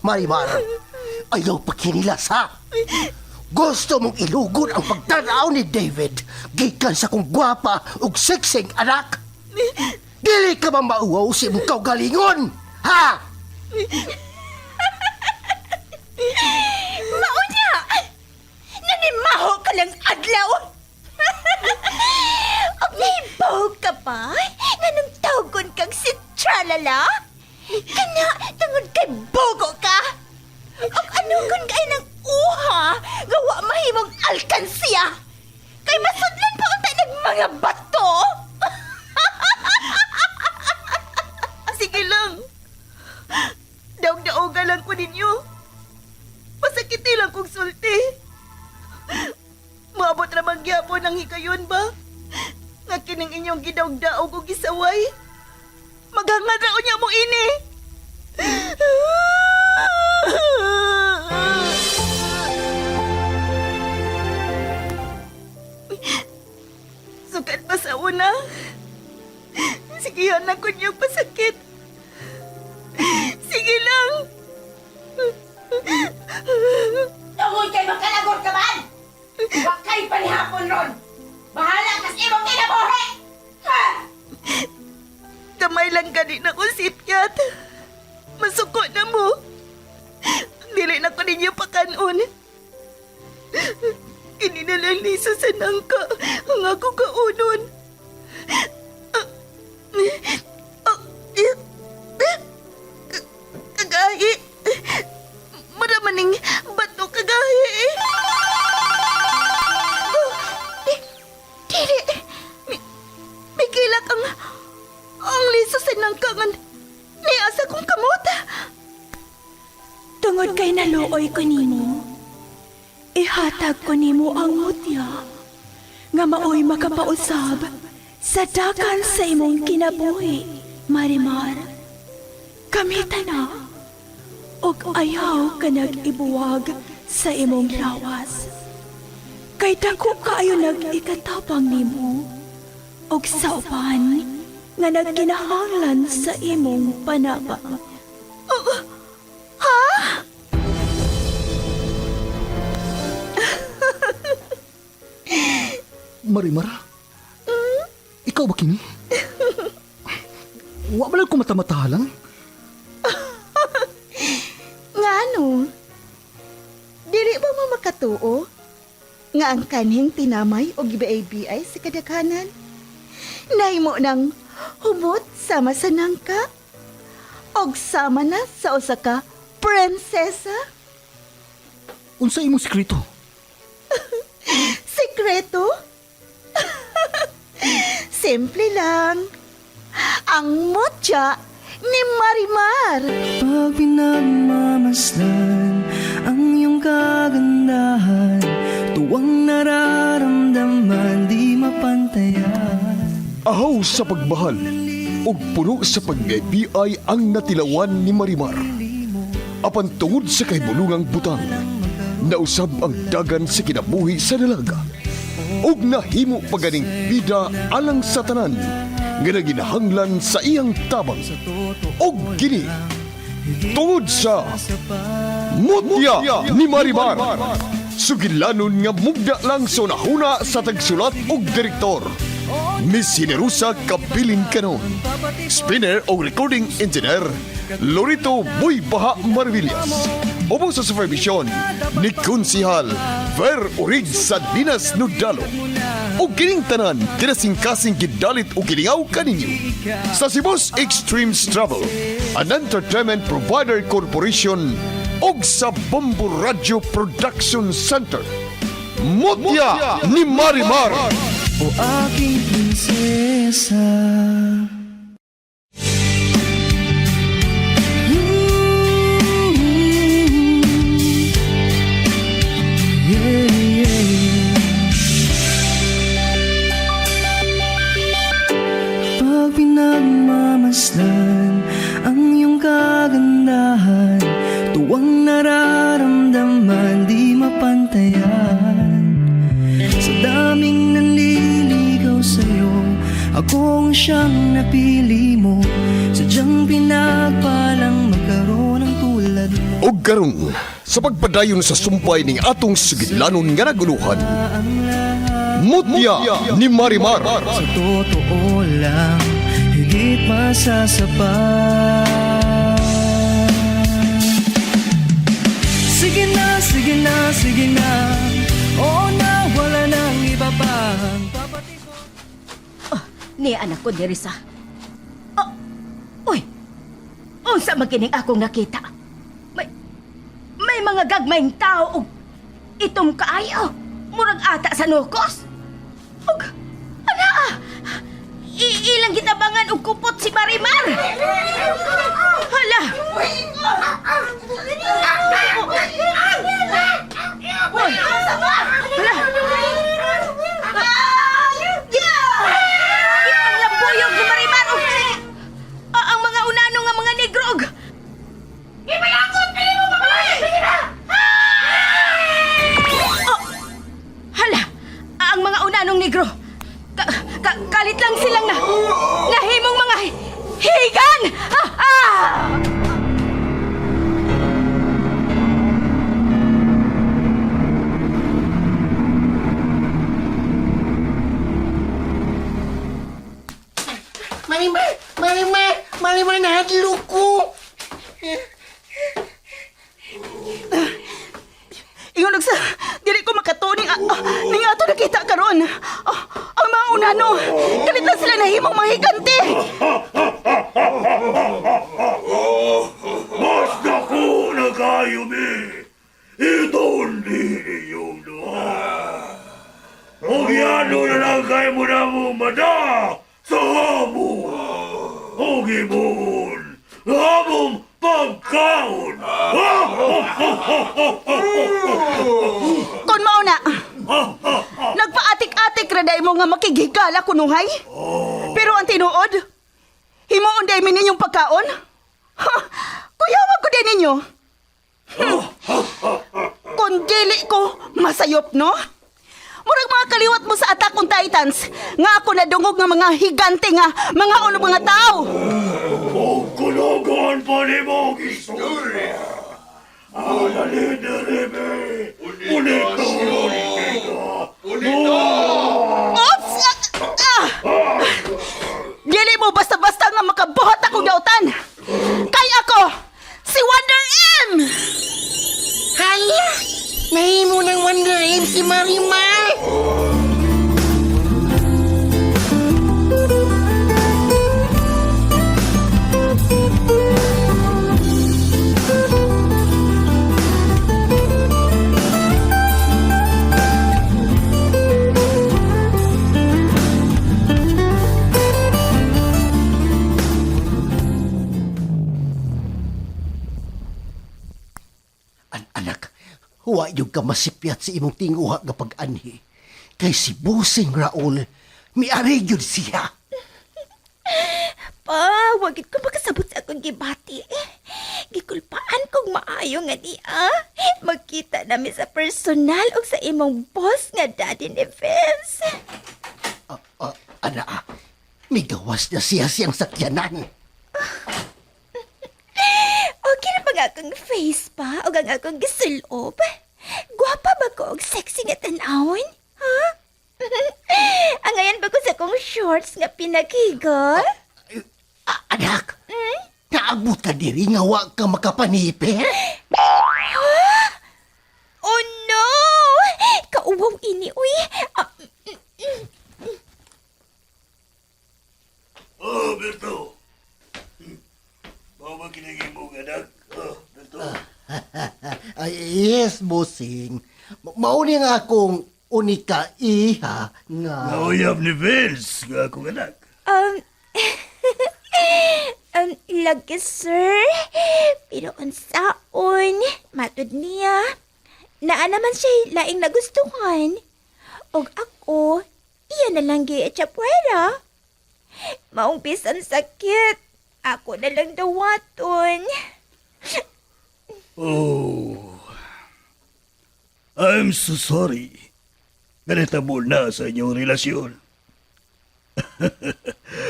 Marimar, ayaw pagkinilas ha. Gusto mong ilugod ang pagtanaw ni David gikan sa kong gwapa ug siksing anak. Dili ka ba mauwaw si mong kaugalingon, ha? Mauna! Nanimaho ka ng adlaw! Og nahibaw ka pa? Nga nung tawgon kang si Tralala? Kana, tungod kay bogo ka? Og ano kung kay ng uha, gawa mahimong alkansiya? Kay masudlan pa ang tayo ng mga bato? Sige lang. Daog-daoga lang ko ninyo. Masakiti lang kong sulti. Maabot ramang gyapon ang hikayon ba? Nga kining inyong gidaog-daog o gisaway. Maghangad raon niya mo ini. Sukat pa sa una. Sigihan na ko niyong pasakit. Sige lang. Tungod kay makalagor ka man! Huwag kayo panihapon ron! Bahala kas imong kinabuhi! Ha! Kamay lang gani na ko sipyat. Masuko na mo. Dili na ko ninyo pakanon. Ini na lang liso sa nangka ang ako kaunon. Kagahi. Maramaning bato kagahi. Dili. May kilak ang liso sa nangkangan ni asa kong kamot. Tungod kay naluoy ko nimo, ihatag ko nimo ang mutya nga maoy makapausab sa dagan sa imong kinabuhi, Marimar. Kamita na, og ayaw ka nag-ibuwag sa imong lawas. Kay dako kaayo nag-ikatapang nimo, og sa uban nga nagkinahanglan sa imong panaba. Marimar? Ikaw ba kini? Wa ba lang ko mata-matahalang? Ngano? Dili ba mo makatuo? Nga ang kanhing tinamay o gibaay-biay sa kadaghanan? Nahimo ng humot sama sa nangka? Og sama na sa usa ka prinsesa? Unsa imong sekreto? Sekreto? Simple lang. Ang mutya ni Marimar. Pag pinagmamasdan ang iyong kagandahan, tuwang nararamdaman di mapantayan. Ahaw sa pagmahal ug puno sa pag-ibigay ang natilawan ni Marimar. Apan tungod sa kahibulungang butang, nausab ang dagan sa kinabuhi sa dalaga. Ug nahimo paganing bida alang sa tanan nga naginahanglan sa iyang tabang. Og kini tungod sa mutya ni Marimar. Sugilanon nga mugda lang sa nahuna sa tagsulat ug direktor. Miss Generosa Kabilin Canon. Spinner o recording engineer Lorito Boy Baha Marvillas. Obo sa supervision ni Konsihal Ver Urig sa Dinas Nudalo. O kining tanan kinasing-kasing gidalit o kiningaw kaninyo sa Cebu's Extreme Travel, an entertainment provider corporation og sa Bombo Radio Production Center. Mutya ni Marimar. O aking prinsesa. Pag pinagmamasdan ang iyong kagandahan, tuwang nararamdaman di mapantayan. Sa daming nanliligaw sa'yo, akong siyang napili mo. Sadyang pinagpalang magkaroon ng tulad mo. ug karon sa pagpadayon sa sumpay ning atong sugilanon nga naguluhan. Mutya ni Marimar. Sa totoo lang, higit masasapat. Sige na, sige na, sige na. Oo na, wala nang iba pang papatid ko. Ni anak ko diri sa. Oh, uy! Unsa magining akong nakita? May mga gagmayng tao og itom kaayo. Murag ata sa nukos. Og ana! Ilang gitabangan og kupot si Marimar. Hala! Uy! Hala! Ipanglampuyog ni Marimar og ang mga unano nga mga negrog. Ipayangot kayo mo babae! Sige na! Hala! Ang mga unanong negro. Kalit lang silang nahimong mga higan! Marimar, nahadlo ko. Ingon og sa dili ko makatuning ning ato nakita karon. Ang mga unano, kalit lang sila nahimong mga higante. Mas naku na kayo, mi. Ito hindi yung doha. O yano na lang kayo mo na mo mada sa hamon. O gibon, hamon pagkaon. Kon mao na. Nagpaatik-atik ra day mo nga makigigala kunuhay. Pero ang tinuod, himuon day mi ninyong pagkaon. Kuyawag ko din ninyo. Kung dili ko masayop, no? Murag mga kaliwat mo sa Attack on Titans nga ako nadungog nga mga higante nga mga mga tao. O kulogon pa ni mo istorya. Alaliderebe. Unito. Oops! Dili mo basta-basta nga makabuhat akong dautan. Kay ako, si Wonder M! Hala! Nahimo ng Wonder M si Marimar. Anak, huwa yung ka masipyat sa imong tinguha nga pag-anhi. Kay si Busing Raul, miari yun siya. Pa, wagit ko makasabot sa akong gibati. Gikulpaan kong maayo nga niya. Magkita namin sa personal o sa imong boss nga daddy ni Vince. Ana, migawas na siya siyang sakyanan. Okay na ba nga akong face pa o ang akong gisulob? Gwapa ba ko og sexy nga tanawon? Ha? Angayan ba ko sa kong shorts nga pinakigol? Anak, naabot ka diri nga wa ka makapanipir? Oh no! Kauwaw ini, uy! Oh, Berto. Bawa kinagin mo, anak. Oh, Berto. Yes, Busing. Mauni nga akong unika iha nga... Nauyab ni Vince, nga akong anak. Lagi, sir. Pero unsaon, matod niya. Naa naman siya laing nagustuhan. Og ako, iya na lang gi-echapwera. Maumpisan sakit. Ako na lang dawaton. Oh. I'm so sorry. Ganitabo na sa inyong relasyon.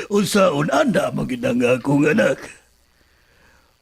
Unsaon anda magindang akong anak.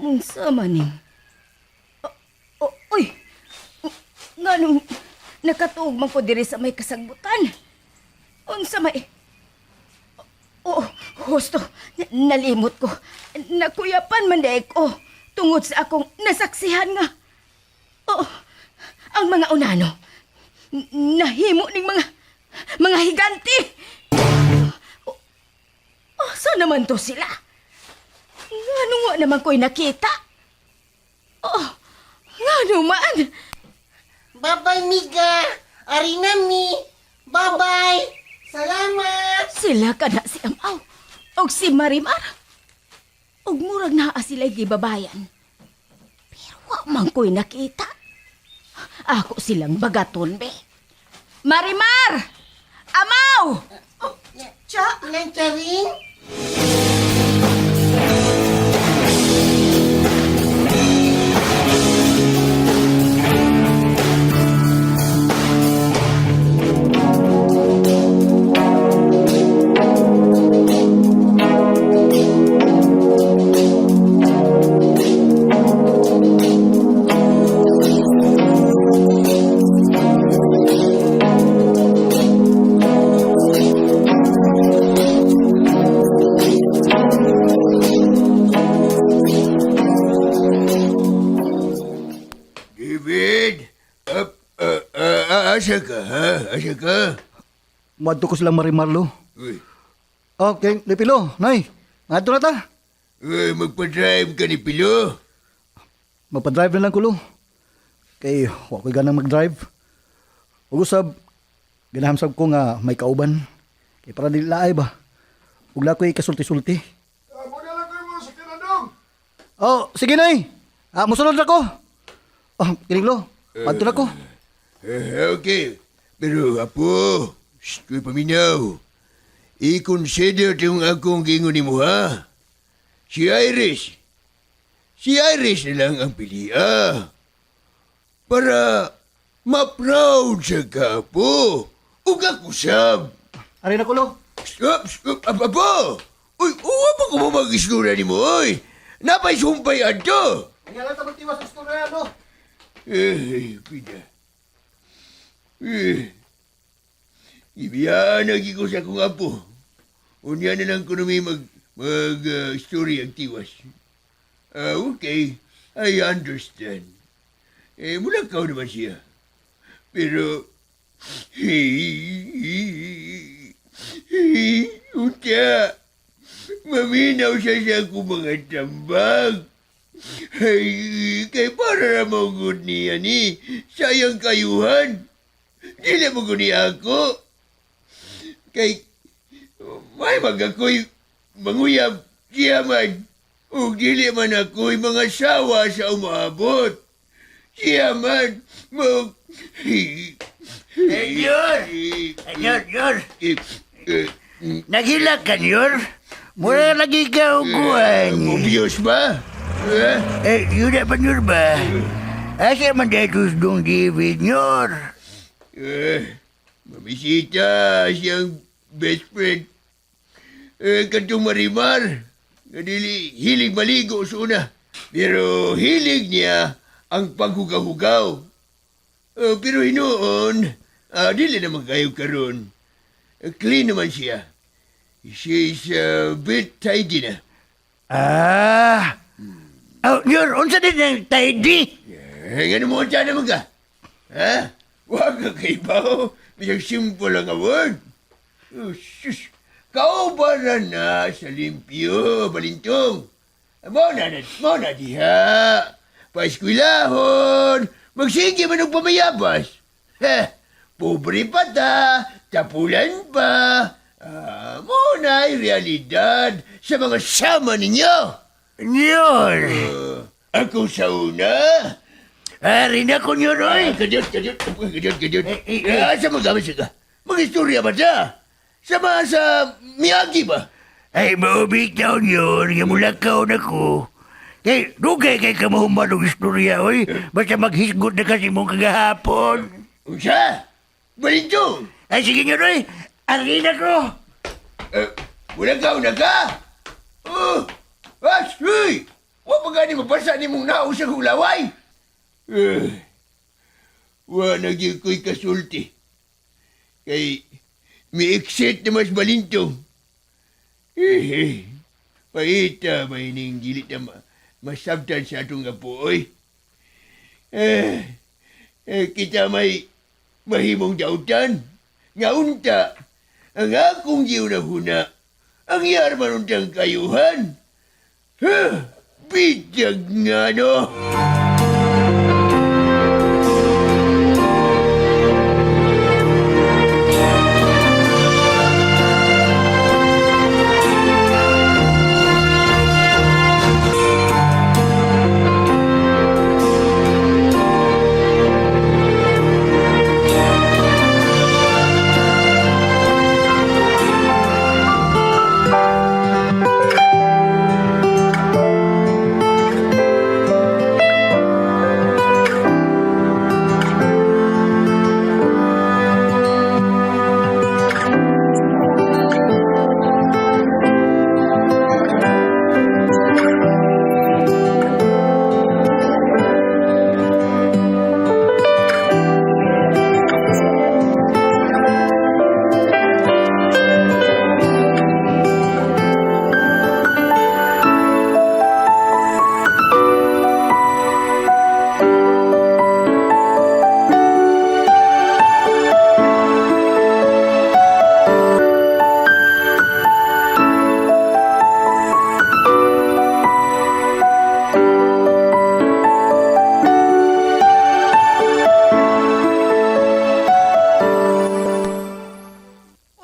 Unsa maning? Uy! Nganong nakatuog man ko diri sa may kasagbutan? Unsa may... Husto, nalimot ko. Nakuyapan man daig ko tungod sa akong nasaksihan nga. Ang mga unano, nahimo ning mga higanti. Saan naman to sila? Ngano nga naman ko'y nakita? Ngano man? Bye-bye, Miga. Arina, Mi. Bye-bye. Salamat. Sila ka na si Amaw o si Marimar. Og murag naa sila'y gibabayan. Pero wa man ko'y nakita. Ako silang bagaton, be. Marimar! Amaw! Cha, Lancharing? David! Asa ka, ha? Asa ka? Madto ko silang Marimarlo. Uy, Okay, Lipilo, Nay. Ato na ta. magpa-drive ka ni Pilo. Mapadrive na lang kulo. Kay, wa ko'y ganang mag-drive. Ug usab, ganahamsab ko nga may kauban. Kay para dili laay ba. Ug la ko'y kasulti-sulti. Oh, sige Nay. Musunod na ko. Oh, kiniglo. Ato na ko. Okay. Pero, Apo, ko'y paminaw. I-consider yung akong gingon ni mo, ha? Si Iris. Si Iris na lang ang pilia. Para ma-proud sa kapo. Ug ako sab. Ari na kulo. Apo! Uy, uwa pa ko mo mag-istura ni mo, oy. Napay sumpay adto. Kaya lang ta magtiwas sa istorya, no? Pida. Ibiyaan lagi ko sa akong apo. Unya na lang ko na may story ang tiwas. Okay, I understand. Mulakaw naman siya. Pero, unta, maminaw siya sa akong mga tambag. Ay, kay para naman good niya ni, sayang kayuhan. Dili mo guni ako. Kay, may magakoy manguyab siya man. O dili man ako'y mga sawa sa umaabot. Siya man, Yor! Nagila ka, Yor? Mura lagi ka uguan. obvious ba? Yun na pa, Yor ba? Asa man datos dong David, Yor? Mamisita siyang best friend. Katong Marimar. Kadili, hilig maligo sa una. Pero hilig niya ang paghugaw-hugaw. Pero hinoon, dili naman kayo karon. Clean naman siya. She's a bit tidy na. Yor, unsa din ang tidy? Nga mo siya naman ka? Ha? Huwag ka kaibaw. Bisang simple lang ang word. Sus. Kaubaran na sa limpyo, balintong. Mo na diha. Paeskwilahon. Magsige man og pamayabas. Pobre pa ta. Tapulan pa. Mo na'y realidad sa mga sama ninyo. Yor! Ako sa una. Rin ako, Yor, oy! Kadiyot. Asa magamas ka? Mag-istorya ba siya? Sama sa Miyagi ba? Ay, maubitaw, Yor, nga mulakaw na ko. Kay, dugay kay kamahuman ng istorya, oy. Basta maghisgot na kasi mong kagahapon. Unsa? Balintong! Ay, sige, Yor, oy! Arin ako! Mulakaw na ka? Uy! mabasa ni mong nao sa hulaway. Wa nagyan ko'y kasulti. Kay may exit na mas balintong. Paita may ning gilit na masabtan sa atong apoy. Kita may mahimong dautan. Nga unta, ang akong giyo na huna, ang yarman untang kayuhan. Bidyag nga no.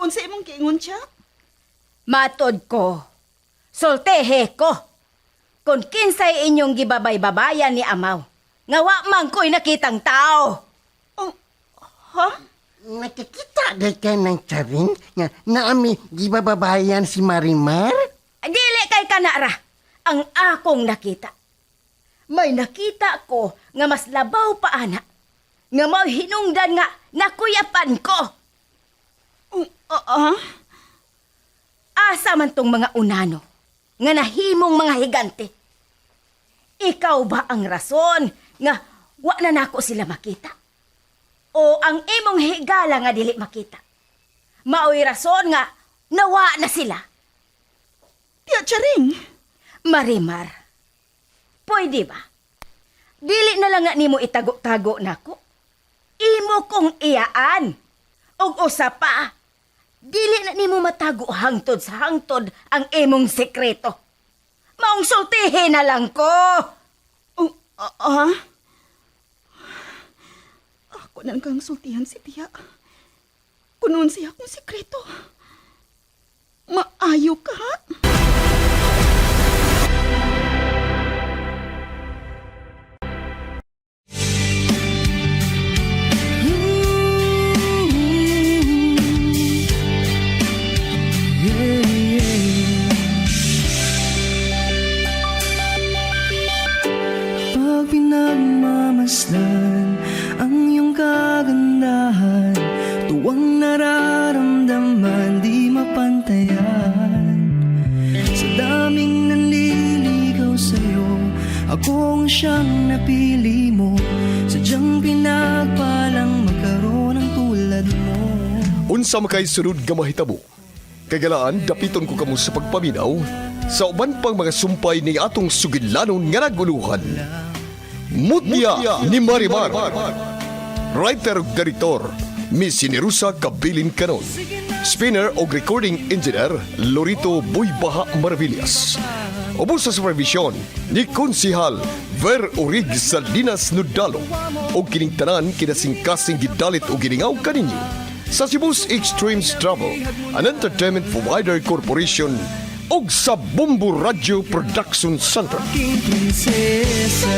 Unsa imong giingon siya? Matod ko. Soltehe ko. Kung kinsay inyong gibabay-babayan ni Amaw. Nga wa man ko'y nakitang tao. Oh, ha? Nakikita ka ng Charin nga naami gibababayan si Marimar? Dili kay kanara ang akong nakita. May nakita ko nga mas labaw pa ana. Nga mau hinungdan nga nakuyapan ko. Asa man tong mga unano nga nahimong mga higante. Ikaw ba ang rason nga wa na nako sila makita? O ang imong higala nga dili makita? Mao'y rason nga nawa na sila. Tiya Charing. Marimar, pwede ba? Dili na lang nga nimo itago-tago nako. Imo kong iyaan. Og usa pa, dili na nimo matago hangtod sa hangtod ang imong sekreto. Maong sultihin na lang ko. Ako na kang sultihan si Tiya. Kunon siya akong sekreto. Maayo ka? Pag pinagmamasdan ang iyong kagandahan, tuwang nararamdaman di mapantayan. Sa daming nanliligaw sa'yo, akong siyang napili mo. Sadyang pinagpalang magkaroon ng tulad mo. Unsa makay sunod nga mahitabo? Kagalaan, dapiton ko kamo sa pagpaminaw sa uban pang mga sumpay ni atong sugilanon nga naguluhan. Mutya ni Marimar. Writer ug Director, Miss Sinerusa Kabilin Canon. Spinner o recording engineer, Lorito Buybaha Maravillas. Ubos sa supervision ni Konsihal Ver Orig Salinas Nudalo o kining tanan kinasingkasing gidalit o giningaw kaninyo sa Cebu's Extremes Travel, an entertainment provider corporation og sa Bombo Radio Production Center. Aking prinsesa.